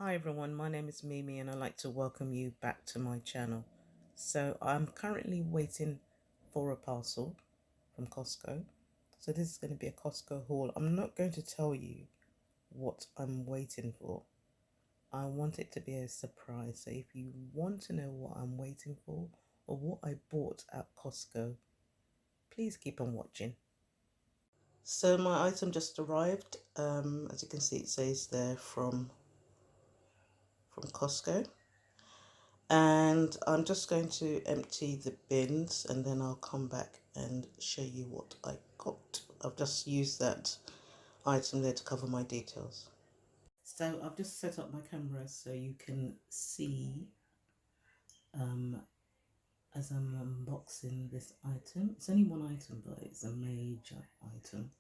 Hi everyone, my name is Mimi and I'd like to welcome you back to my channel. So I'm currently waiting for a parcel from Costco. So this is going to be a Costco haul. I'm not going to tell you what I'm waiting for. I want it to be a surprise. So if you want to know what I'm waiting for or what I bought at Costco, please keep on watching. So my item just arrived. As you can see, it says there from Costco. And I'm just going to empty the bins and then I'll come back and show you what I got. I've just used that item there to cover my details. So I've just set up my camera so you can see as I'm unboxing this item. It's only one item, but it's a major item.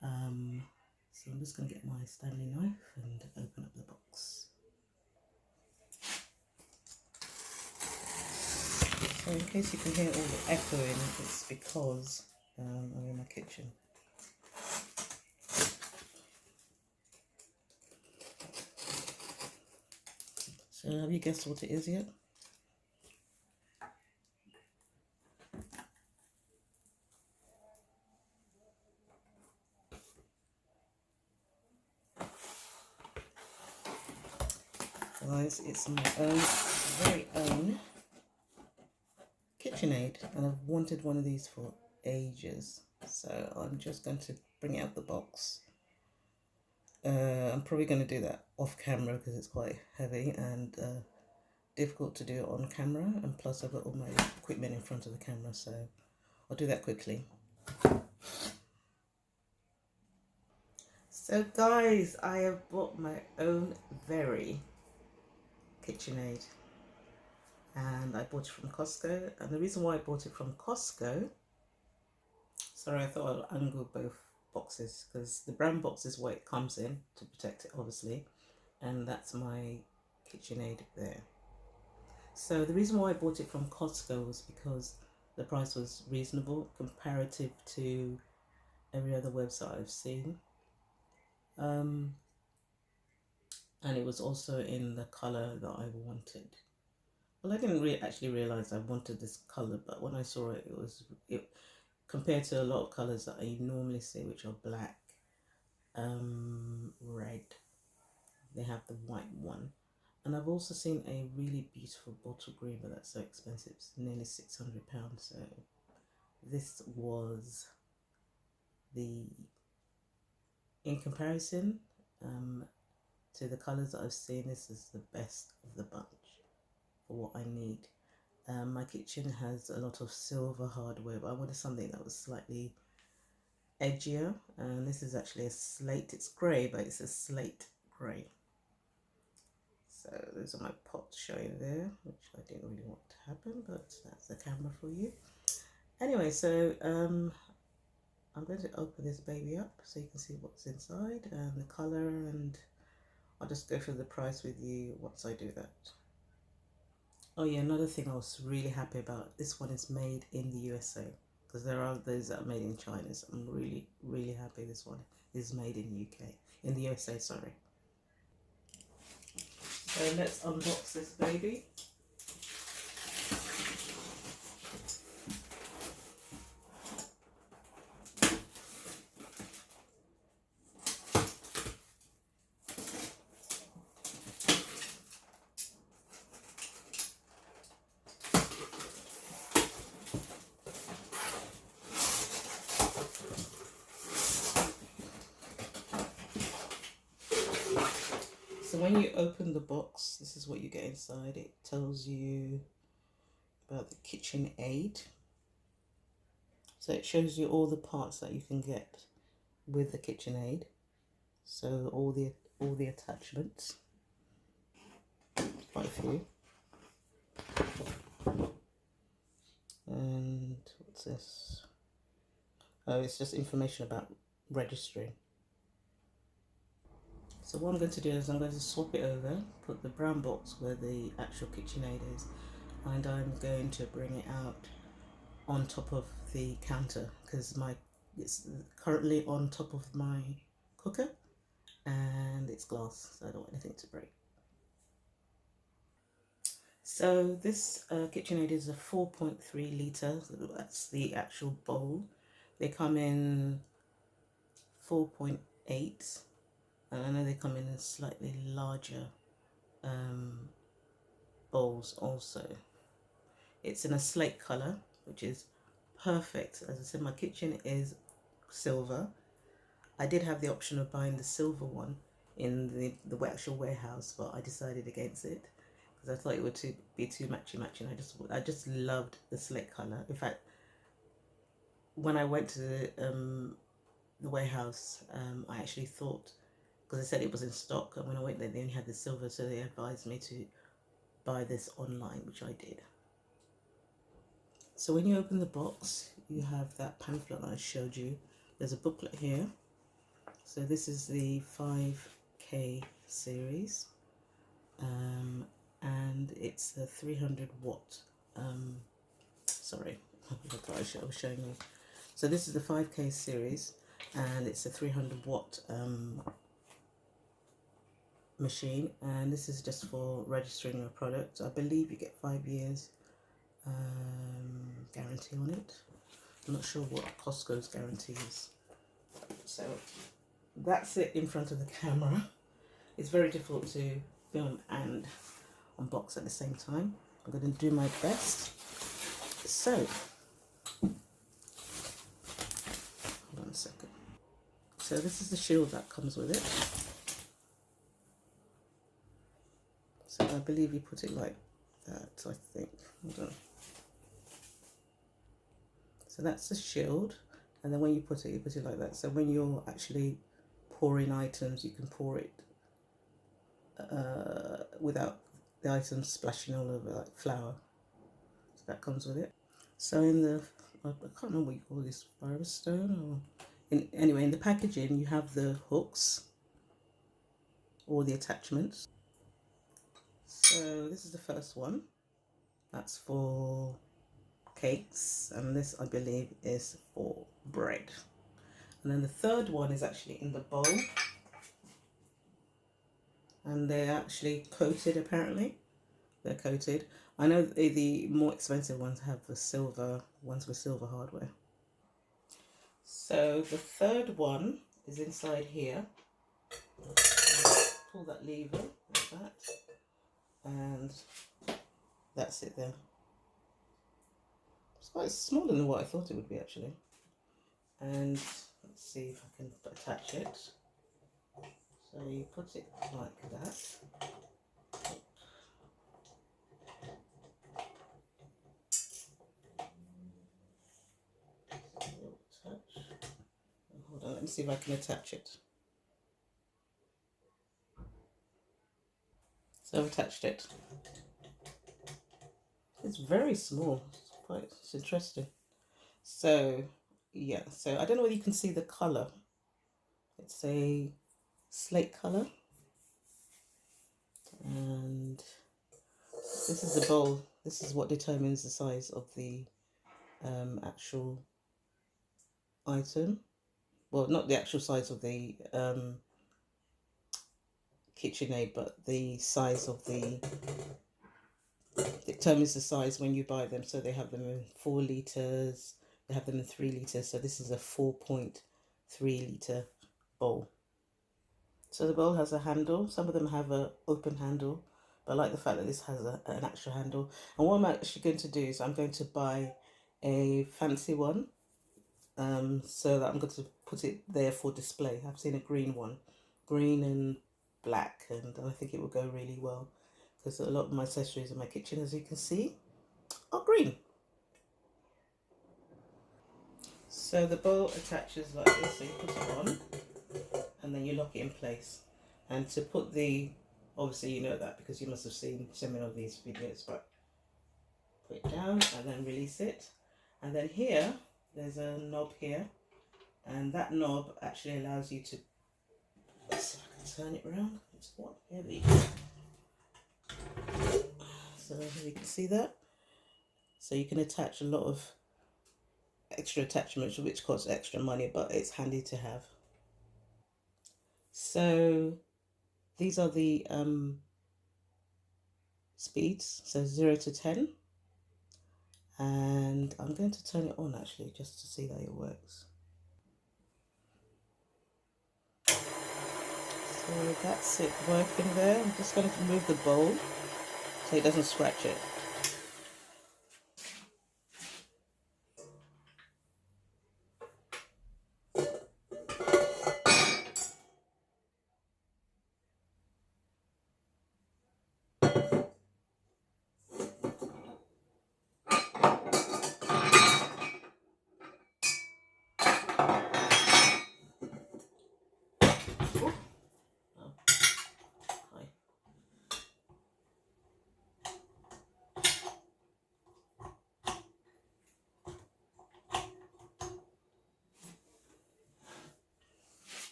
So I'm just going to get my Stanley knife and open up the box. So in case you can hear all the echoing, it's because I'm in my kitchen. So have you guessed what it is yet? Guys, it's my very own KitchenAid, and I've wanted one of these for ages. So I'm just going to bring it out the box. I'm probably going to do that off camera because it's quite heavy and difficult to do it on camera, and plus I've got all my equipment in front of the camera, so I'll do that quickly. So guys, I have bought my own very KitchenAid. And I bought it from Costco. And the reason why I bought it from Costco, sorry, I thought I'll angle both boxes because the brown box is what it comes in to protect it, obviously. And that's my KitchenAid there. So the reason why I bought it from Costco was because the price was reasonable comparative to every other website I've seen. And it was also in the color that I wanted. Well, I didn't actually realize I wanted this color, but when I saw it, it compared to a lot of colors that I normally see, which are black, red. They have the white one, and I've also seen a really beautiful bottle green, but that's so expensive. It's nearly £600. So this was in comparison to the colors that I've seen, this is the best of the bunch for what I need. My kitchen has a lot of silver hardware, but I wanted something that was slightly edgier, and this is actually a slate. It's grey, but it's a slate grey. So those are my pots showing there, which I didn't really want to happen, but that's the camera for you. Anyway, so I'm going to open this baby up so you can see what's inside and the colour, and I'll just go through the price with you once I do that. Oh yeah, another thing I was really happy about, this one is made in the USA, because there are those that are made in China, so I'm really happy this one is made in UK, in the USA, sorry. So let's unbox this baby. So when you open the box, this is what you get inside. It tells you about the KitchenAid. So it shows you all the parts that you can get with the KitchenAid. So all the attachments, quite a few. And what's this? Oh, it's just information about registering. So what I'm going to do is I'm going to swap it over, put the brown box where the actual KitchenAid is, and I'm going to bring it out on top of the counter because it's currently on top of my cooker, and it's glass, so I don't want anything to break. So this KitchenAid is a 4.3 litre, so that's the actual bowl. They come in 4.8, and I know they come in slightly larger bowls also. It's in a slate colour, which is perfect. As I said, my kitchen is silver. I did have the option of buying the silver one in the actual warehouse, but I decided against it because I thought it would be too matchy. I just loved the slate colour. In fact, when I went to the warehouse, I actually thought, because they said it was in stock, and when I went there they only had the silver, so they advised me to buy this online, which I did. So when you open the box, you have that pamphlet that I showed you. There's a booklet here. So this is the 5K series, and it's a 300 watt. Sorry, I thought I was showing you. So this is the 5K series, and it's a 300 watt machine, and this is just for registering your product. I believe you get 5 years guarantee on it. I'm not sure what Costco's guarantee is. So that's it in front of the camera. It's very difficult to film and unbox at the same time. I'm going to do my best. So, hold on a second. So this is the shield that comes with it. So I believe you put it like that, I think. Hold on. So that's the shield, and then when you put it like that. So when you're actually pouring items, you can pour it without the items splashing all over like flour. So that comes with it. So in the, I can't remember what you call this, Firestone, or anyway, in the packaging you have the hooks or the attachments. So this is the first one. That's for cakes, and this I believe is for bread. And then the third one is actually in the bowl, and they're actually coated apparently. They're coated. I know the more expensive ones have the silver ones with silver hardware. So the third one is inside here. Pull that lever like that, and that's it there. It's quite smaller than what I thought it would be actually. And let's see if I can attach it. So you put it like that. Hold on, let me see if I can attach it. So I've attached it. It's very small. It's interesting. So yeah, so I don't know whether you can see the colour. It's a slate colour. And this is the bowl. This is what determines the size of the actual item. Well, not the actual size of the KitchenAid, but the size of the, it determines the size when you buy them. So they have them in 4 litres, they have them in 3 litres. So this is a 4.3 litre bowl. So the bowl has a handle. Some of them have an open handle, but I like the fact that this has an actual handle. And what I'm actually going to do is I'm going to buy a fancy one, so that I'm going to put it there for display. I've seen a green one, green and black, and I think it will go really well because a lot of my accessories in my kitchen, as you can see, are green. So the bowl attaches like this, so you put it on and then you lock it in place. And to put the, obviously you know that because you must have seen so many of these videos, but put it down and then release it. And then here, there's a knob here, and that knob actually allows you to, let's see if I can turn it around. It's quite heavy. So you can see that. So you can attach a lot of extra attachments which cost extra money, but it's handy to have. So these are the speeds, so 0 to 10. And I'm going to turn it on actually just to see that it works. So that's it working there. I'm just going to move the bowl so it doesn't scratch it. Oh, hi.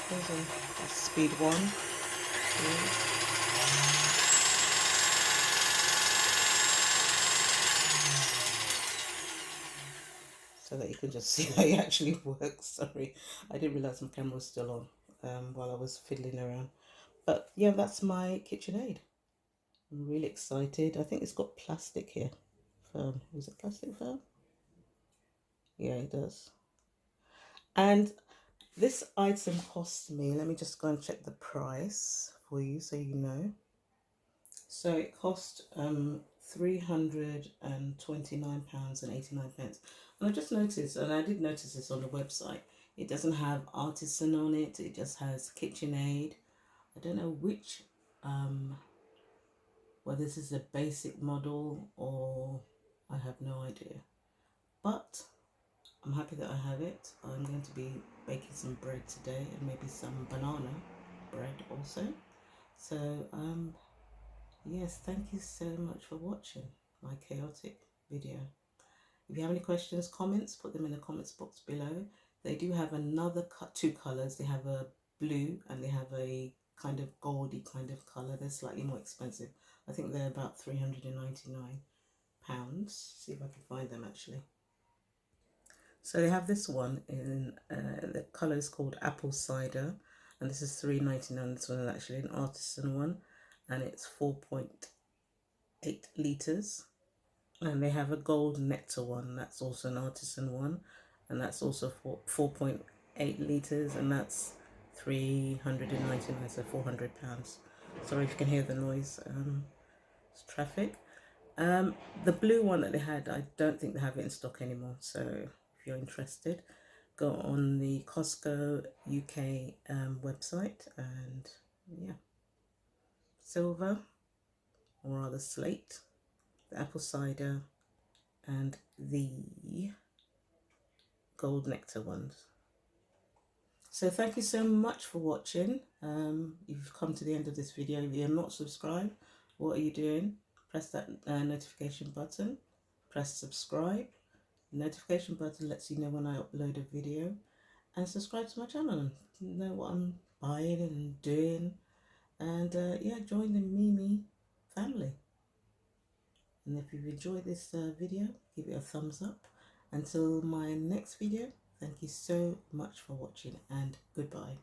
So there's a speed 1, 2. So that you can just see that it actually works. Sorry, I didn't realize my camera was still on while I was fiddling around. But yeah, that's my KitchenAid. I'm really excited. I think it's got plastic here. Foam. Is it plastic foam? Yeah, it does. And this item cost me, let me just go and check the price for you so you know. So it cost £329.89. And I just noticed, and I did notice this on the website, it doesn't have artisan on it, it just has KitchenAid. I don't know which, whether this is a basic model or I have no idea. But I'm happy that I have it. I'm going to be baking some bread today and maybe some banana bread also. So, yes, thank you so much for watching my chaotic video. If you have any questions, comments, put them in the comments box below. They do have another two colours. They have a blue and they have a kind of goldy kind of colour. They're slightly more expensive. I think they're about £399. See if I can find them actually. So they have this one in, the colour is called Apple Cider. And this is £3.99. This one is actually an artisan one. And it's 4.8 litres. And they have a gold nectar one. That's also an artisan one. And that's also 4.8 litres. And that's £399, so £400. Sorry if you can hear the noise. It's traffic. The blue one that they had, I don't think they have it in stock anymore. So if you're interested, go on the Costco UK website. And yeah, silver, or rather slate, the apple cider, and the gold nectar ones. So thank you so much for watching. You've come to the end of this video. If you're not subscribed, what are you doing? Press that notification button. Press subscribe. The notification button lets you know when I upload a video. And subscribe to my channel and know what I'm buying and doing. And yeah, join the Mimi family. And if you've enjoyed this video, give it a thumbs up. Until my next video, thank you so much for watching and goodbye.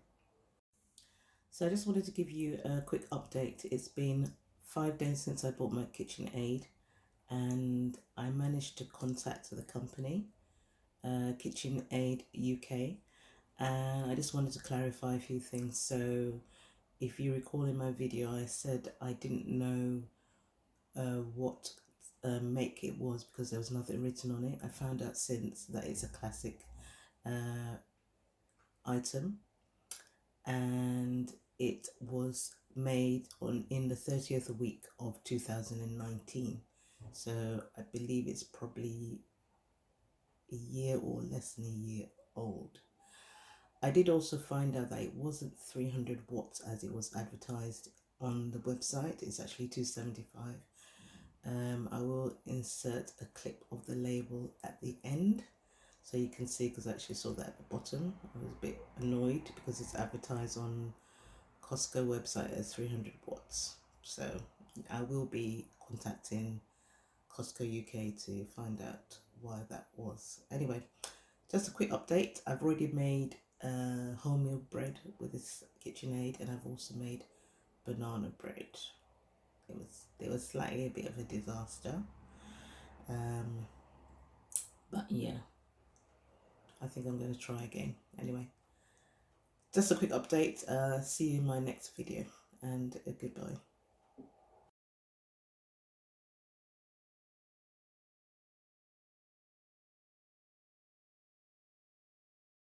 So I just wanted to give you a quick update. It's been 5 days since I bought my KitchenAid and I managed to contact the company, KitchenAid UK, and I just wanted to clarify a few things. So if you recall in my video, I said I didn't know what make it was because there was nothing written on it. I found out since that it's a classic item, and it was made in the 30th week of 2019. So I believe it's probably a year or less than a year old. I did also find out that it wasn't 300 watts as it was advertised on the website. It's actually 275. I will insert a clip of the label at the end so you can see, because I actually saw that at the bottom. I was a bit annoyed because it's advertised on Costco website as 300 watts. So I will be contacting Costco UK to find out why that was. Anyway, just a quick update. I've already made wholemeal bread with this KitchenAid, and I've also made banana bread. It was slightly a bit of a disaster, but yeah, I think I'm going to try again. Anyway, just a quick update. See you in my next video, and goodbye.